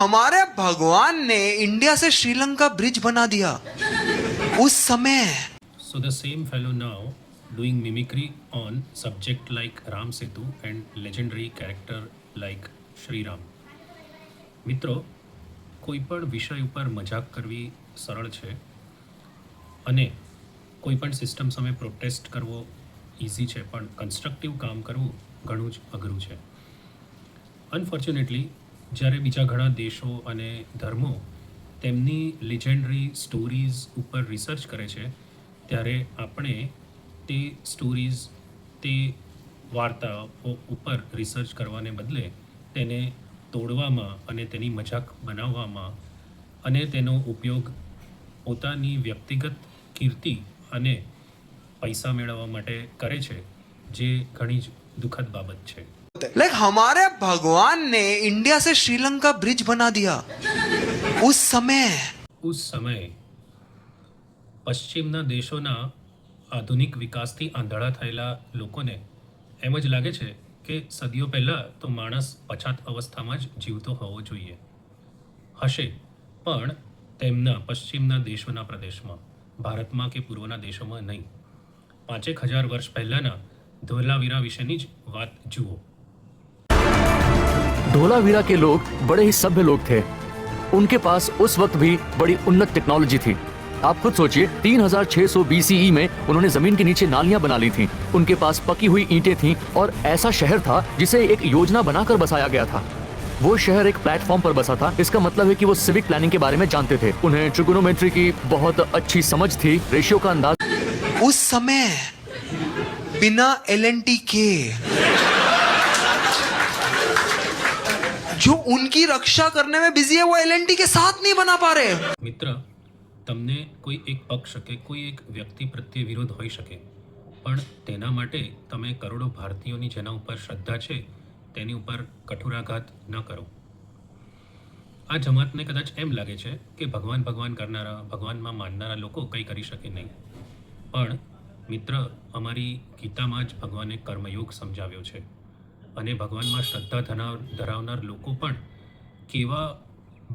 हमारे भगवान ने इंडिया से श्रीलंका ब्रिज बना दिया उस समय. So the same fellow now doing mimicry on subject like Ram Setu and legendary character like Shri Ram. મિત્રો, કોઈ પણ વિષય ઉપર મજાક કરવી સરળ છે અને કોઈ પણ સિસ્ટમ સામે પ્રોટેસ્ટ કરવો ઇઝી છે, પણ કન્સ્ટ્રક્ટિવ કામ કરવું ઘણું જ અઘરું છે. અનફોર્ચ્યુનેટલી જ્યારે બીજા ઘણા દેશો અને ધર્મો તેમની લિજેન્ડરી સ્ટોરીઝ ઉપર રિસર્ચ કરે છે, ત્યારે આપણે તે સ્ટોરીઝ, તે વાર્તાઓ ઉપર રિસર્ચ કરવાને બદલે તેને તોડવામાં અને તેની મજાક બનાવવામાં અને તેનો ઉપયોગ પોતાની વ્યક્તિગત કીર્તિ અને પૈસા મેળવવા માટે કરે છે, જે ઘણી જ દુઃખદ બાબત છે. लाइक हमारे भगवान ने इंडिया से श्रीलंका ब्रिज बना दिया उस समय. પશ્ચિમના દેશોના આધુનિક વિકાસથી આંધળા થયેલા લોકોને એમ જ લાગે છે કે સદીઓ પહેલાં તો માણસ પછાત અવસ્થામાં જ જીવતો હોવો જોઈએ હશે, પણ તેમના પશ્ચિમના દેશોના પ્રદેશમાં, ભારતમાં કે પૂર્વના દેશોમાં નહીં. 5,000 વર્ષ પહેલાંના ધોલાવીરા વિશેની જ વાત જુઓ. धोलावीरा के लोग बड़े ही सभ्य लोग थे. उनके पास उस वक्त भी बड़ी उन्नत टेक्नोलॉजी थी. आप खुद सोचिए, 3600 BCE में उन्होंने जमीन के नीचे नालियां बना ली थी. उनके पास पकी हुई ईंटें थीं और ऐसा शहर था जिसे एक योजना बनाकर बसाया गया था. वो शहर एक प्लेटफॉर्म पर बसा था. इसका मतलब है कि वो सिविक प्लानिंग के बारे में जानते थे. उन्हें ट्रिगोनोमेट्री की बहुत अच्छी समझ थी. रेशियो का अंदाज उस समय बिना LNT के जो उनकी रक्षा करने में बिजी है वो LNT के साथ नहीं बना पा रहे. મિત્ર, તમને કોઈ એક પક્ષ કે કોઈ એક વ્યક્તિ પ્રત્યે વિરોધ હોઈ શકે, પણ તેના માટે તમે કરોડો ભારતીયોની જેના ઉપર શ્રદ્ધા છે તેની ઉપર કઠોરાઘાત ન કરો. આ જમાતને કદાચ એમ લાગે છે કે ભગવાન ભગવાન કરનારા, ભગવાનમાં માનનારા લોકો કંઈ કરી શકે નહીં, પણ મિત્ર, અમારી ગીતામાં જ ભગવાને કર્મયોગ સમજાવ્યો છે અને ભગવાનમાં શ્રદ્ધા ધરાવનાર લોકો પણ કેવા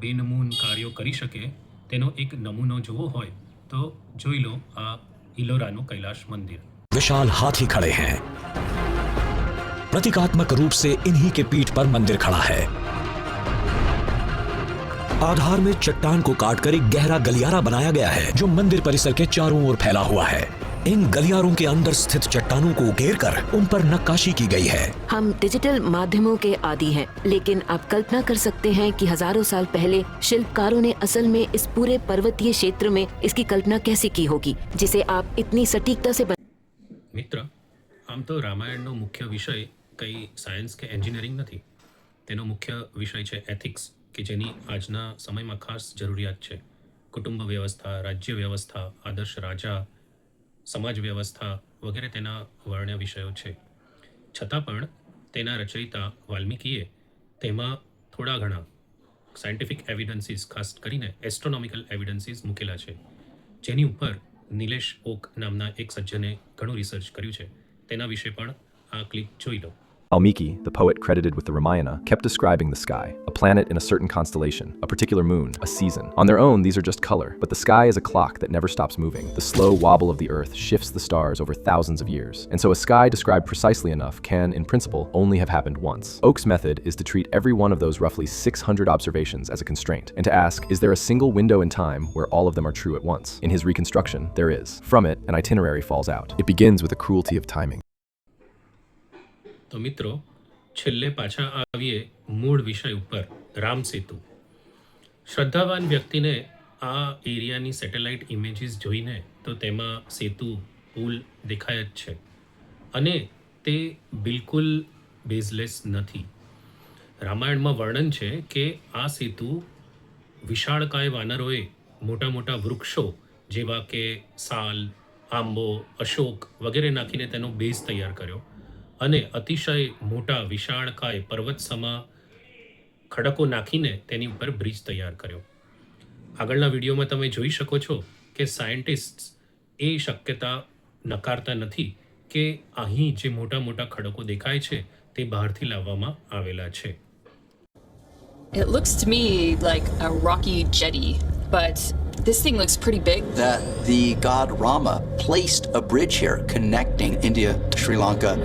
બેનમૂન કાર્યો કરી શકે તેનો એક નમૂનો જોવો હોય તો જોઈ લો આ ઇલોરાનું કૈલાશ મંદિર. विशाल हाथी खड़े हैं. प्रतीकात्मक रूप से इन्हीं के पीठ पर मंदिर खड़ा है. आधार में चट्टान को काटकर एक गहरा गलियारा बनाया गया है जो मंदिर परिसर के चारों ओर फैला हुआ है. इन गलियारों के अंदर स्थित चट्टानों को घेरकर उन पर नक्काशी की गई है. हम डिजिटल माध्यमों के आदी हैं, लेकिन आप कल्पना कर सकते हैं कि हजारों साल पहले शिल्पकारों ने असल में इस पूरे पर्वतीय क्षेत्र में इसकी कल्पना कैसे की होगी, जिसे आप इतनी सटीकता से મિત્ર, આમ તો રામાયણનો મુખ્ય વિષય કંઈ સાયન્સ કે એન્જિનિયરિંગ નથી. તેનો મુખ્ય વિષય છે એથિક્સ, કે જેની આજના સમયમાં ખાસ જરૂરિયાત છે. કુટુંબ વ્યવસ્થા, રાજ્ય વ્યવસ્થા, આદર્શ રાજા, સમાજ વ્યવસ્થા વગેરે તેના વર્ણ્ય વિષયો છે. છતાં પણ તેના રચયિતા વાલ્મીકીએ તેમાં થોડા ઘણા સાયન્ટિફિક એવિડન્સીસ, ખાસ કરીને એસ્ટ્રોનોમિકલ એવિડન્સીસ મૂકેલા છે, જેની ઉપર નિલેશ ઓક નામના એક સજ્જને ઘણું રિસર્ચ કર્યું છે. તેના વિશે પણ આ ક્લિપ જોઈ લો. Valmiki, the poet credited with the Ramayana, kept describing the sky, a planet in a certain constellation, a particular moon, a season. On their own, these are just color, but the sky is a clock that never stops moving. The slow wobble of the earth shifts the stars over thousands of years. And so a sky described precisely enough can, in principle, only have happened once. Oak's method is to treat every one of those roughly 600 observations as a constraint, and to ask, is there a single window in time where all of them are true at once? In his reconstruction, there is. From it, an itinerary falls out. It begins with a cruelty of timing. તો મિત્રો, છેલ્લે પાછા આવીએ મૂળ વિષય ઉપર, રામ સેતુ. શ્રદ્ધાવાન વ્યક્તિને આ એરિયાની સેટેલાઇટ ઇમેજીસ જોઈને તો તેમાં સેતુ, પુલ દેખાય જ છે, અને તે બિલકુલ બેઝલેસ નથી. રામાયણમાં વર્ણન છે કે આ સેતુ વિશાળકાય વાનરોએ મોટા મોટા વૃક્ષો જેવા કે સાલ, આંબો, અશોક વગેરે નાખીને તેનો બેઝ તૈયાર કર્યો અને અતિશય મોટા વિશાળકાય પર્વતસમા ખડકો નાખીને તેની ઉપર બ્રિજ તૈયાર કર્યો. આગળના વિડીયોમાં તમે જોઈ શકો છો કે સાયન્ટિસ્ટ એ શક્યતા નકારતા નથી કે અહીં જે મોટા મોટા ખડકો દેખાય છે તે બહારથી લાવવામાં આવેલા છે. It looks to me like a rocky jetty, but this thing looks pretty big. That the god Rama placed a bridge here connecting India to Sri Lanka.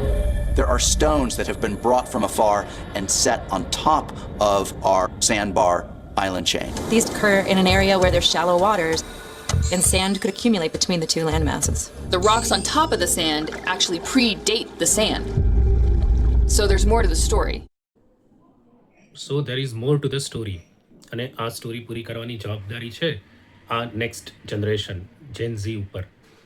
There are stones that have been brought from afar and set on top of our sandbar island chain. These occur in an area where there's shallow waters, and sand could accumulate between the two land masses. The rocks on top of the sand actually predate the sand. So there's more to the story. So there is more to the story. અને આ story પૂરી કરવાની જવાબદારી છે આ next generation જેન ઝી ઉપર.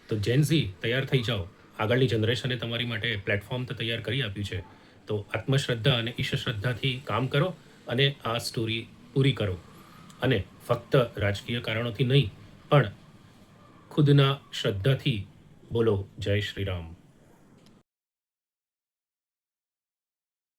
તો જેન ઝી તૈયાર થઈ જાઓ. આગળની જનરેશને તમારી માટે પ્લેટફોર્મ તો તૈયાર કરી આપ્યું છે. તો આત્મશ્રદ્ધા અને ઈશ્વરશ્રદ્ધાથી કામ કરો અને આ સ્ટોરી પૂરી કરો. અને ફક્ત રાજકીય કારણોથી નહીં પણ ખુદના શ્રદ્ધાથી બોલો જય શ્રી રામ.